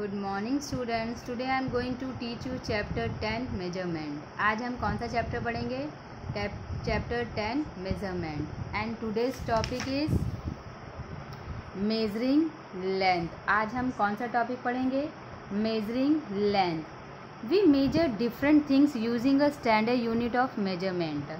Good morning students. Today I am going to teach you chapter 10 measurement. आज हम कौन सा चैप्टर पढ़ेंगे? Chapter 10 measurement and today's topic is measuring length. आज हम कौन सा टॉपिक पढ़ेंगे? Measuring length. We measure different things using a standard unit of measurement.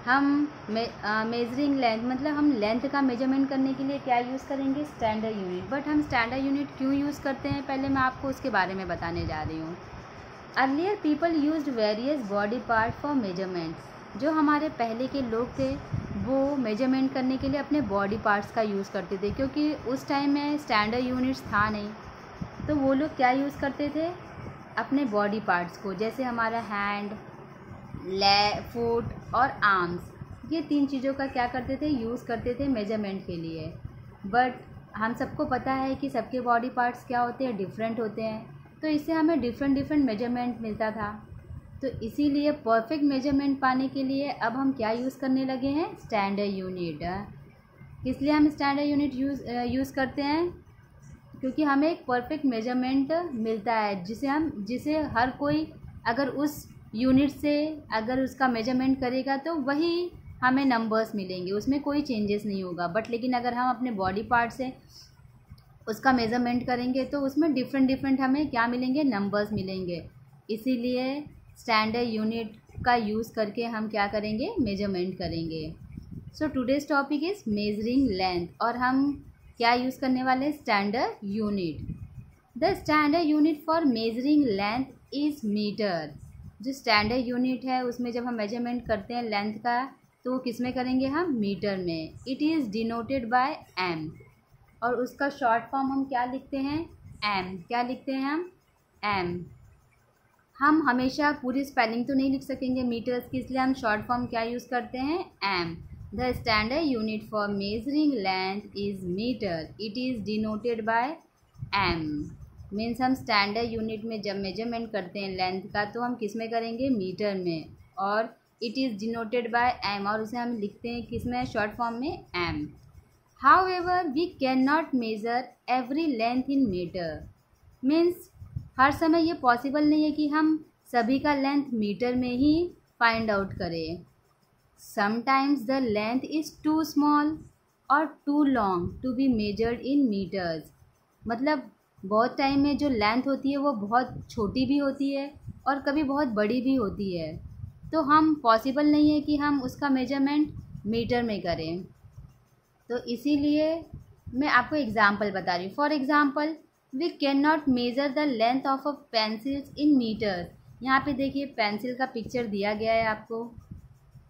हम मेजरिंग लेंथ मतलब हम लेंथ का मेजरमेंट करने के लिए क्या यूज़ करेंगे? Standard unit. बट हम स्टैंडर्ड यूनिट क्यों यूज़ करते हैं, पहले मैं आपको उसके बारे में बताने जा रही हूँ। Earlier people used various body part for measurements. जो हमारे पहले के लोग थे वो मेजरमेंट करने के लिए अपने बॉडी पार्ट्स का यूज़ करते थे, क्योंकि उस टाइम में स्टैंडर्ड यूनिट्स था नहीं। तो वो लोग क्या यूज़ करते थे? अपने बॉडी पार्ट्स को, जैसे हमारा हैंड, फुट और आर्म्स, ये तीन चीज़ों का क्या करते थे? यूज़ करते थे मेजरमेंट के लिए। बट हम सबको पता है कि सबके बॉडी पार्ट्स क्या होते हैं? डिफरेंट होते हैं। तो इससे हमें डिफरेंट मेजरमेंट मिलता था। तो इसीलिए परफेक्ट मेजरमेंट पाने के लिए अब हम क्या यूज़ करने लगे हैं? Standard unit. किस लिए हम स्टैंडर्ड यूनिट यूज़ करते हैं? क्योंकि हमें एक परफेक्ट मेजरमेंट मिलता है, जिसे हर कोई अगर उस यूनिट से अगर उसका मेजरमेंट करेगा तो वही हमें नंबर्स मिलेंगे, उसमें कोई चेंजेस नहीं होगा। बट लेकिन अगर हम अपने बॉडी पार्ट से उसका मेजरमेंट करेंगे तो उसमें डिफरेंट हमें क्या मिलेंगे? नंबर्स मिलेंगे। इसीलिए स्टैंडर्ड यूनिट का यूज़ करके हम क्या करेंगे? मेजरमेंट करेंगे। So today's topic is measuring length और हम क्या यूज़ करने वाले हैं? Standard unit. The standard unit for measuring length is metre. जो स्टैंडर्ड यूनिट है उसमें जब हम मेजरमेंट करते हैं लेंथ का, तो वो किस में करेंगे? हम मीटर में। It is denoted by M और उसका शॉर्ट फॉर्म हम क्या लिखते हैं? एम। क्या लिखते हैं हम? एम। हम हमेशा पूरी स्पेलिंग तो नहीं लिख सकेंगे मीटर्स की, इसलिए हम शॉर्ट फॉर्म क्या यूज़ करते हैं? M. The standard unit for measuring length is metre. It is denoted by M. Means हम स्टैंडर्ड यूनिट में जब मेजरमेंट करते हैं लेंथ का, तो हम किस में करेंगे? मीटर में। और it is denoted by M और उसे हम लिखते हैं किस में? शॉर्ट फॉर्म में M. However we can not measure every length in metre. Means हर समय ये पॉसिबल नहीं है कि हम सभी का लेंथ मीटर में ही फाइंड आउट करें। Sometimes the length is too small और too long to be measured in metres. मतलब बहुत टाइम में जो लेंथ होती है वो बहुत छोटी भी होती है और कभी बहुत बड़ी भी होती है, तो हम पॉसिबल नहीं है कि हम उसका मेजरमेंट मीटर में करें। तो इसीलिए मैं आपको एग्जांपल बता रही हूँ। For example, we can not measure the length of a pencils in metres. यहाँ पे देखिए पेंसिल का पिक्चर दिया गया है आपको।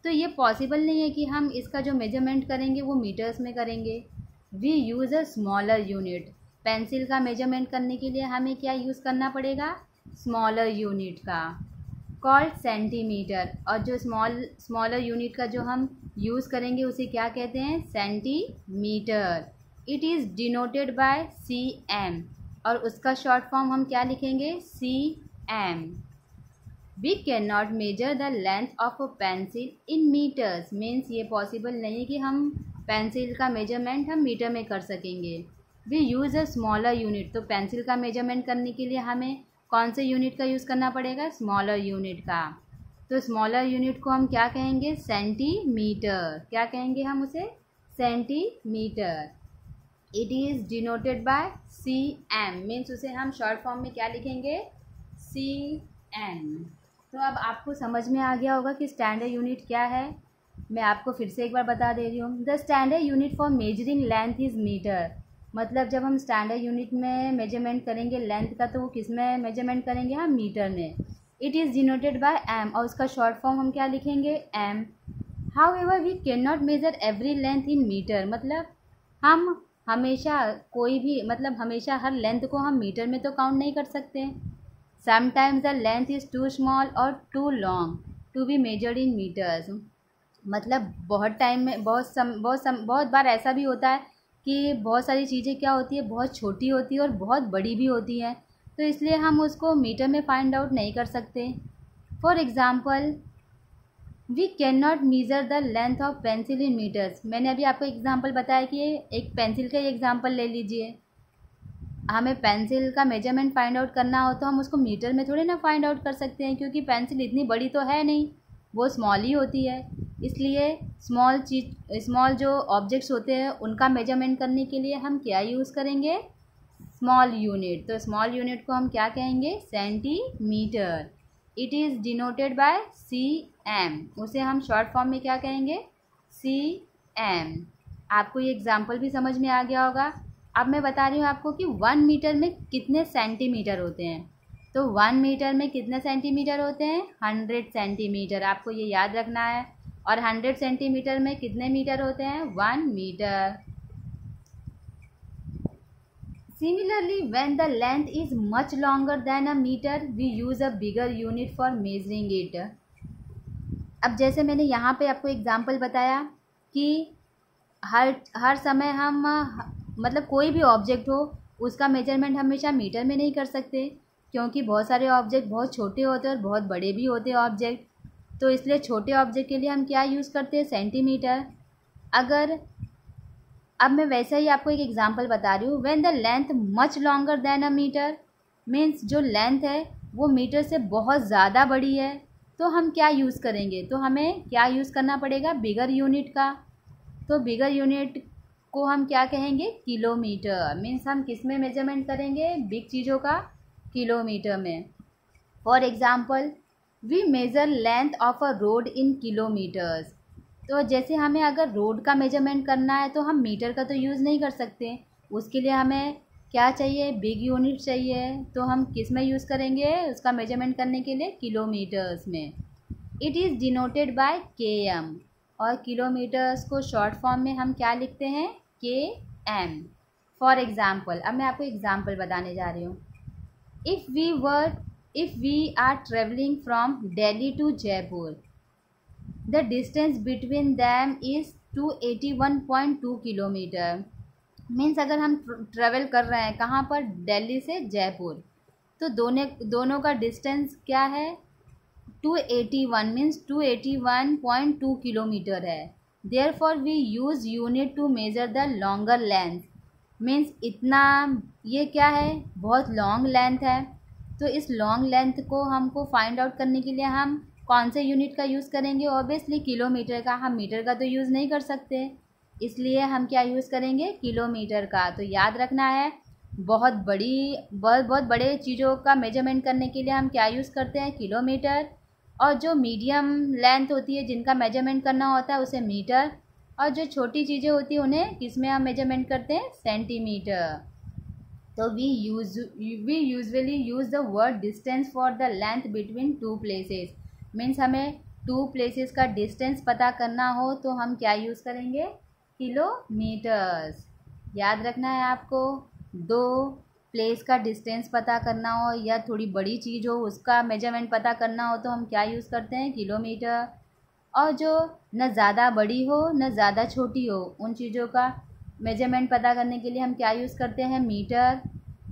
तो ये पॉसिबल नहीं है कि हम इसका जो मेजरमेंट करेंगे वो मीटर्स में करेंगे। We use a smaller unit. Pencil का मेजरमेंट करने के लिए हमें क्या यूज़ करना पड़ेगा? स्मॉलर यूनिट का, कॉल्ड सेंटीमीटर। और जो स्मॉलर यूनिट का जो हम यूज़ करेंगे उसे क्या कहते हैं? Centimetre. It is denoted by C M और उसका शॉर्ट फॉर्म हम क्या लिखेंगे? C M. We can not measure the length of a pencil in metres. Means ये पॉसिबल नहीं है कि हम पेंसिल का मेजरमेंट हम मीटर में कर सकेंगे। We use a smaller unit. तो पेंसिल का मेजरमेंट करने के लिए हमें कौन से यूनिट का यूज़ करना पड़ेगा? स्मॉलर यूनिट का। तो स्मॉलर यूनिट को हम क्या कहेंगे? सेंटीमीटर। क्या कहेंगे हम उसे? Centimetre. It is denoted by C M. Means उसे हम शॉर्ट फॉर्म में क्या लिखेंगे? C M. तो अब आपको समझ में आ गया होगा कि स्टैंडर्ड यूनिट क्या है। मैं आपको फिर से एक बार बता दे रही हूँ। The standard unit for measuring length is metre. मतलब जब हम स्टैंडर्ड यूनिट में मेजरमेंट करेंगे लेंथ का, तो वो किस में मेजरमेंट करेंगे? हम मीटर में। It is denoted by M और उसका शॉर्ट फॉर्म हम क्या लिखेंगे? M. However we can not measure every length in metre. मतलब हम हमेशा हमेशा हर लेंथ को हम मीटर में तो काउंट नहीं कर सकते। Sometimes the length is too small और too long to be measured in metres. मतलब बहुत टाइम में बहुत बार ऐसा भी होता है कि बहुत सारी चीज़ें क्या होती है? बहुत छोटी होती है और बहुत बड़ी भी होती हैं, तो इसलिए हम उसको मीटर में फाइंड आउट नहीं कर सकते। For example, we can not measure the length of pencil in metres. मैंने अभी आपको एग्जांपल बताया कि एक पेंसिल का ही एग्जांपल ले लीजिए। हमें पेंसिल का मेजरमेंट फाइंड आउट करना हो तो हम उसको मीटर में थोड़ी ना फाइंड आउट कर सकते हैं, क्योंकि पेंसिल इतनी बड़ी तो है नहीं, वो स्मॉल ही होती है। इसलिए स्मॉल जो ऑब्जेक्ट्स होते हैं उनका मेजरमेंट करने के लिए हम क्या यूज़ करेंगे? Small unit. तो स्मॉल यूनिट को हम क्या कहेंगे? Centimetre. It is denoted bye cm। उसे हम शॉर्ट फॉर्म में क्या कहेंगे? cm। आपको ये एग्जाम्पल भी समझ में आ गया होगा। अब मैं बता रही हूँ आपको कि 1 मीटर में कितने सेंटीमीटर होते हैं। तो 1 मीटर में कितने सेंटीमीटर होते हैं? 100 सेंटीमीटर। आपको ये याद रखना है। और 100 सेंटीमीटर में कितने मीटर होते हैं? 1 metre. Similarly, when the length is much longer than a meter, we use a bigger unit for measuring it. अब जैसे मैंने यहाँ पे आपको एग्जांपल बताया कि हर समय हम मतलब कोई भी ऑब्जेक्ट हो उसका मेजरमेंट हमेशा मीटर में नहीं कर सकते, क्योंकि बहुत सारे ऑब्जेक्ट बहुत छोटे होते हैं और बहुत बड़े भी होते हैं ऑब्जेक्ट। तो इसलिए छोटे ऑब्जेक्ट के लिए हम क्या यूज़ करते हैं? सेंटीमीटर। अब मैं वैसे ही आपको एक एग्जांपल बता रही हूँ। When the length much longer than a metre, means जो लेंथ है वो मीटर से बहुत ज़्यादा बड़ी है, तो हम क्या यूज़ करेंगे? तो हमें क्या यूज़ करना पड़ेगा? बिगर यूनिट का। तो बिगर यूनिट को हम क्या कहेंगे? किलोमीटर। मीन्स हम किस में मेजरमेंट करेंगे? बिग चीज़ों का किलोमीटर में। For example, we measure length of a road in kilometres. तो जैसे हमें अगर रोड का मेजरमेंट करना है तो हम मीटर का तो यूज़ नहीं कर सकते, उसके लिए हमें क्या चाहिए? बिग यूनिट चाहिए। तो हम किस में यूज़ करेंगे उसका मेजरमेंट करने के लिए? किलोमीटर्स में। It is denoted bye km। और किलोमीटर्स को शॉर्ट फॉर्म में हम क्या लिखते हैं? km। फॉर एग्ज़ाम्पल, अब मैं आपको एग्ज़ाम्पल बताने जा रही हूँ। If we are travelling from Delhi to Jaipur, the distance between them is 281.2 kilometre. Means अगर हम ट्रेवल कर रहे हैं कहाँ पर? दिल्ली से जयपुर, तो दोनों का डिस्टेंस क्या है? 281, मीन्स 281.2 किलोमीटर है। Therefore we use unit to measure the longer length. Means इतना, ये क्या है? बहुत लॉन्ग लेंथ है। तो इस लॉन्ग लेंथ को हमको फाइंड आउट करने के लिए हम कौन से यूनिट का यूज़ करेंगे? ऑब्वियसली किलोमीटर का। हम मीटर का तो यूज़ नहीं कर सकते, इसलिए हम क्या यूज़ करेंगे? किलोमीटर का। तो याद रखना है, बहुत बड़े चीज़ों का मेजरमेंट करने के लिए हम क्या यूज़ करते हैं? किलोमीटर। और जो मीडियम लेंथ होती है जिनका मेजरमेंट करना होता है उसे मीटर, और जो छोटी चीज़ें होती हैं उन्हें किस में हम मेजरमेंट करते हैं? सेंटीमीटर। तो we usually use the word distance for the length between two places. Means हमें टू प्लेसेस का डिस्टेंस पता करना हो तो हम क्या यूज़ करेंगे? किलोमीटर्स। याद रखना है आपको, दो प्लेस का डिस्टेंस पता करना हो या थोड़ी बड़ी चीज़ हो उसका मेजरमेंट पता करना हो तो हम क्या यूज़ करते हैं? किलोमीटर। और जो न ज़्यादा बड़ी हो न ज़्यादा छोटी हो उन चीज़ों का मेजरमेंट पता करने के लिए हम क्या यूज़ करते हैं? मीटर।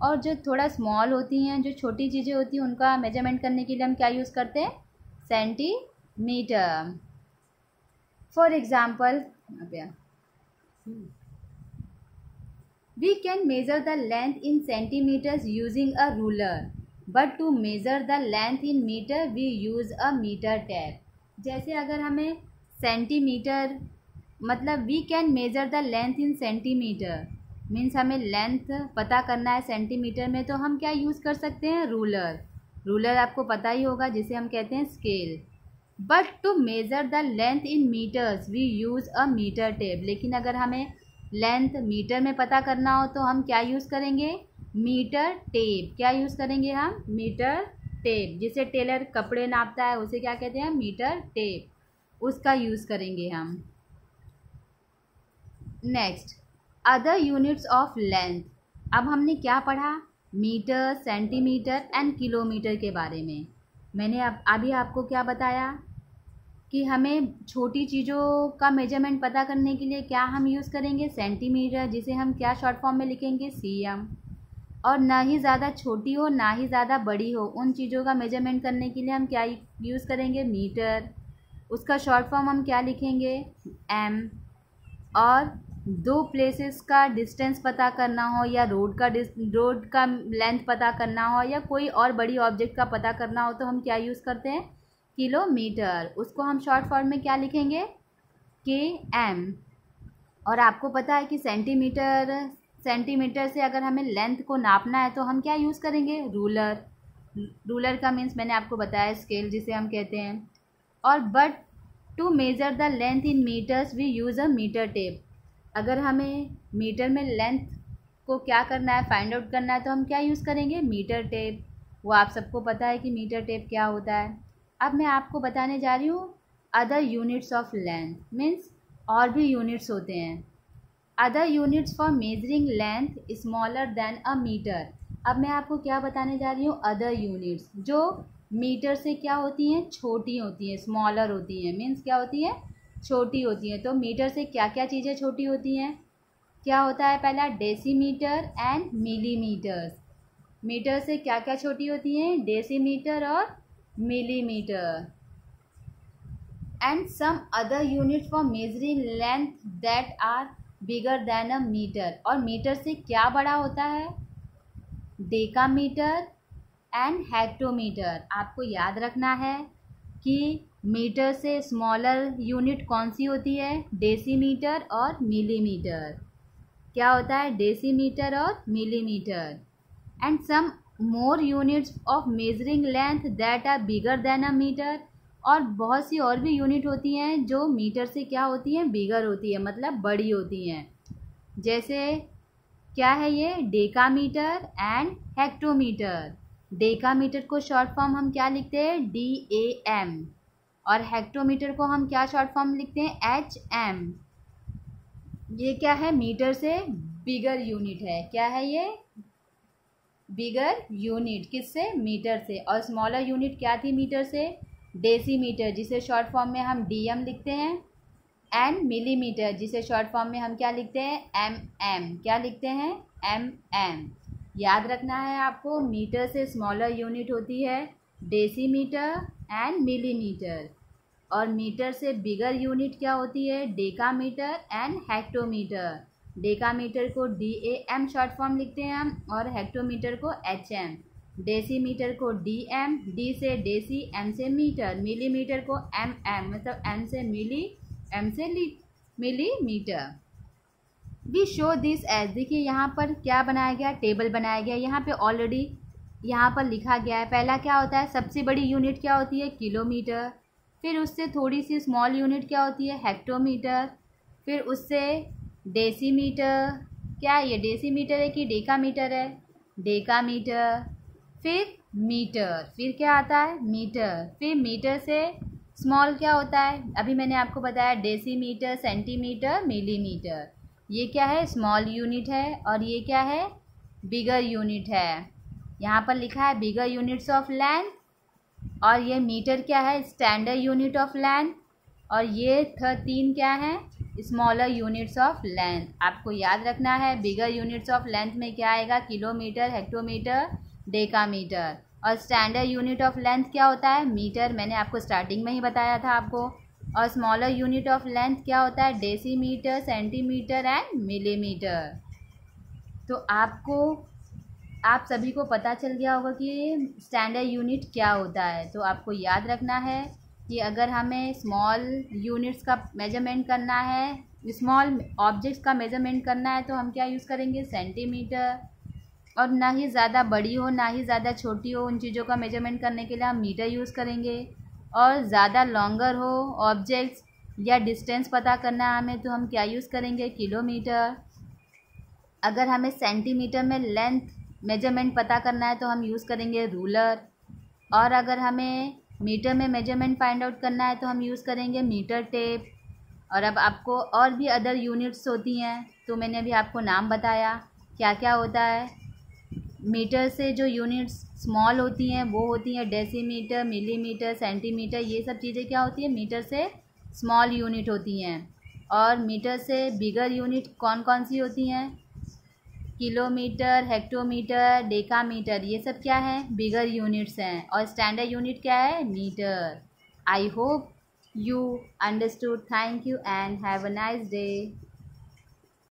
और जो थोड़ा स्मॉल होती हैं, जो छोटी चीज़ें होती हैं, उनका मेजरमेंट करने के लिए हम क्या यूज़ करते हैं? Centimetre. For example, we can measure the length in centimeters using a ruler, but to measure the length in meter we use a meter tape. जैसे अगर हमें सेंटीमीटर, मतलब we can measure the length in centimetre, means हमें length पता करना है centimetre में, तो हम क्या यूज़ कर सकते हैं? रूलर। रूलर आपको पता ही होगा जिसे हम कहते हैं scale. But to measure the length in metres we use a metre tape. लेकिन अगर हमें लेंथ मीटर में पता करना हो तो हम क्या यूज़ करेंगे? Metre tape. क्या यूज़ करेंगे हम? Metre tape. जिसे टेलर कपड़े नापता है उसे क्या कहते हैं? Metre tape. उसका यूज़ करेंगे हम। Next, other units of length. अब हमने क्या पढ़ा? मीटर, सेंटीमीटर एंड किलोमीटर के बारे में। मैंने अभी आपको क्या बताया कि हमें छोटी चीज़ों का मेजरमेंट पता करने के लिए क्या हम यूज़ करेंगे? सेंटीमीटर, जिसे हम क्या शॉर्ट फॉर्म में लिखेंगे? cm। और ना ही ज़्यादा छोटी हो ना ही ज़्यादा बड़ी हो उन चीज़ों का मेजरमेंट करने के लिए हम क्या यूज़ करेंगे? मीटर। उसका शॉर्ट फॉर्म हम क्या लिखेंगे? m। और दो प्लेसेस का डिस्टेंस पता करना हो या रोड का लेंथ पता करना हो या कोई और बड़ी ऑब्जेक्ट का पता करना हो तो हम क्या यूज़ करते हैं, किलोमीटर। उसको हम शॉर्ट फॉर्म में क्या लिखेंगे, km। और आपको पता है कि सेंटीमीटर से अगर हमें लेंथ को नापना है तो हम क्या यूज़ करेंगे, रूलर का मीन्स मैंने आपको बताया स्केल जिसे हम कहते हैं। और but to measure the length in metres we use a metre tape. अगर हमें मीटर में लेंथ को क्या करना है, फाइंड आउट करना है तो हम क्या यूज़ करेंगे, मीटर टेप। वो आप सबको पता है कि मीटर टेप क्या होता है। अब मैं आपको बताने जा रही हूँ other units of length, means और भी यूनिट्स होते हैं। Other units for measuring length smaller than a metre. अब मैं आपको क्या बताने जा रही हूँ, अदर यूनिट्स जो मीटर से क्या होती हैं, छोटी होती हैं, स्मॉलर होती हैं, मीन्स क्या होती हैं, छोटी होती हैं। तो मीटर से क्या क्या चीज़ें छोटी होती हैं, क्या होता है, पहला डेसीमीटर एंड मिलीमीटर्स। मीटर से क्या क्या छोटी होती हैं, डेसीमीटर और millimetre. And some other unit for measuring length that are bigger than a metre. और मीटर से क्या बड़ा होता है, डेकामीटर एंड हेक्टोमीटर। आपको याद रखना है कि मीटर से स्मॉलर यूनिट कौन सी होती है, डेसीमीटर और मिलीमीटर। क्या होता है, डेसीमीटर और millimetre. And some more units of measuring length that are bigger than a metre. और बहुत सी और भी यूनिट होती हैं जो मीटर से क्या होती हैं, बिगर होती है, मतलब बड़ी होती हैं। जैसे क्या है ये, डेकामीटर एंड हेक्टोमीटर। डेकामीटर को शॉर्ट फॉर्म हम क्या लिखते हैं, DAM। और हेक्टोमीटर को हम क्या शॉर्ट फॉर्म लिखते हैं, HM। ये क्या है, मीटर से बिगर यूनिट है। क्या है ये, बिगर यूनिट, किससे, मीटर से। और स्मॉलर यूनिट क्या थी मीटर से, डेसीमीटर, जिसे शॉर्ट फॉर्म में हम DM लिखते हैं। एंड मिलीमीटर, जिसे शॉर्ट फॉर्म में हम क्या लिखते हैं, MM। क्या लिखते हैं, MM। याद रखना है आपको, मीटर से स्मॉलर यूनिट होती है डेसीमीटर एंड मिलीमीटर। और मीटर से बिगर यूनिट क्या होती है, डेकामीटर एंड हेक्टोमीटर। डेकामीटर को DAM शॉर्ट फॉर्म लिखते हैं हम, और हेक्टोमीटर को HM। डेसीमीटर को DM, D से डेसी, M से मीटर। मिलीमीटर को MM, मतलब M से मिली, M से millimetre. We show this as, देखिए यहाँ पर क्या बनाया गया, टेबल बनाया गया। यहाँ पे ऑलरेडी यहाँ पर लिखा गया है। पहला क्या होता है, सबसे बड़ी यूनिट क्या होती है, किलोमीटर। फिर उससे थोड़ी सी स्मॉल यूनिट क्या होती है, हेक्टोमीटर। फिर उससे डेसीमीटर, क्या है ये, डेसीमीटर है कि डेकामीटर है, डेकामीटर। फिर मीटर, फिर क्या आता है, मीटर। फिर मीटर से स्मॉल क्या होता है, अभी मैंने आपको बताया, डेसीमीटर, सेंटीमीटर, मिलीमीटर। ये क्या है, स्मॉल यूनिट है। और ये क्या है, बिगर यूनिट है। यहाँ पर लिखा है बिगर यूनिट्स ऑफ लेंथ। और ये मीटर क्या है, स्टैंडर्ड यूनिट ऑफ लेंथ। और ये तीन क्या है, स्मॉलर यूनिट्स ऑफ लेंथ। आपको याद रखना है, बिगर यूनिट्स ऑफ लेंथ में क्या आएगा, किलोमीटर, हेक्टोमीटर, डेकामीटर। और स्टैंडर्ड यूनिट ऑफ लेंथ क्या होता है, मीटर, मैंने आपको स्टार्टिंग में ही बताया था आपको। और स्मॉलर यूनिट ऑफ लेंथ क्या होता है, डेसीमीटर, सेंटीमीटर एंड मिलीमीटर। तो आप सभी को पता चल गया होगा कि स्टैंडर्ड यूनिट क्या होता है। तो आपको याद रखना है कि अगर हमें स्मॉल यूनिट्स का मेजरमेंट करना है, स्मॉल ऑब्जेक्ट्स का मेजरमेंट करना है, तो हम क्या यूज़ करेंगे, सेंटीमीटर। और ना ही ज़्यादा बड़ी हो ना ही ज़्यादा छोटी हो, उन चीज़ों का मेजरमेंट करने के लिए हम मीटर यूज़ करेंगे। और ज़्यादा लॉन्गर हो ऑब्जेक्ट्स या डिस्टेंस पता करना है हमें, तो हम क्या यूज़ करेंगे, किलोमीटर। अगर हमें सेंटीमीटर में लेंथ मेजरमेंट पता करना है तो हम यूज़ करेंगे रूलर। और अगर हमें मीटर में मेजरमेंट फाइंड आउट करना है तो हम यूज़ करेंगे मीटर टेप। और अब आपको और भी अदर यूनिट्स होती हैं, तो मैंने अभी आपको नाम बताया क्या क्या होता है। मीटर से जो यूनिट्स स्मॉल होती हैं वो होती हैं डेसीमीटर, मिलीमीटर, सेंटीमीटर। ये सब चीज़ें क्या होती है, मीटर से स्मॉल यूनिट होती हैं। और मीटर से बिगर यूनिट कौन कौन सी होती हैं, किलोमीटर, हेक्टोमीटर, डेकामीटर। ये सब क्या है, बिगर यूनिट्स हैं। और स्टैंडर्ड यूनिट क्या है, metre. I hope you understood. Thank you and have a nice day.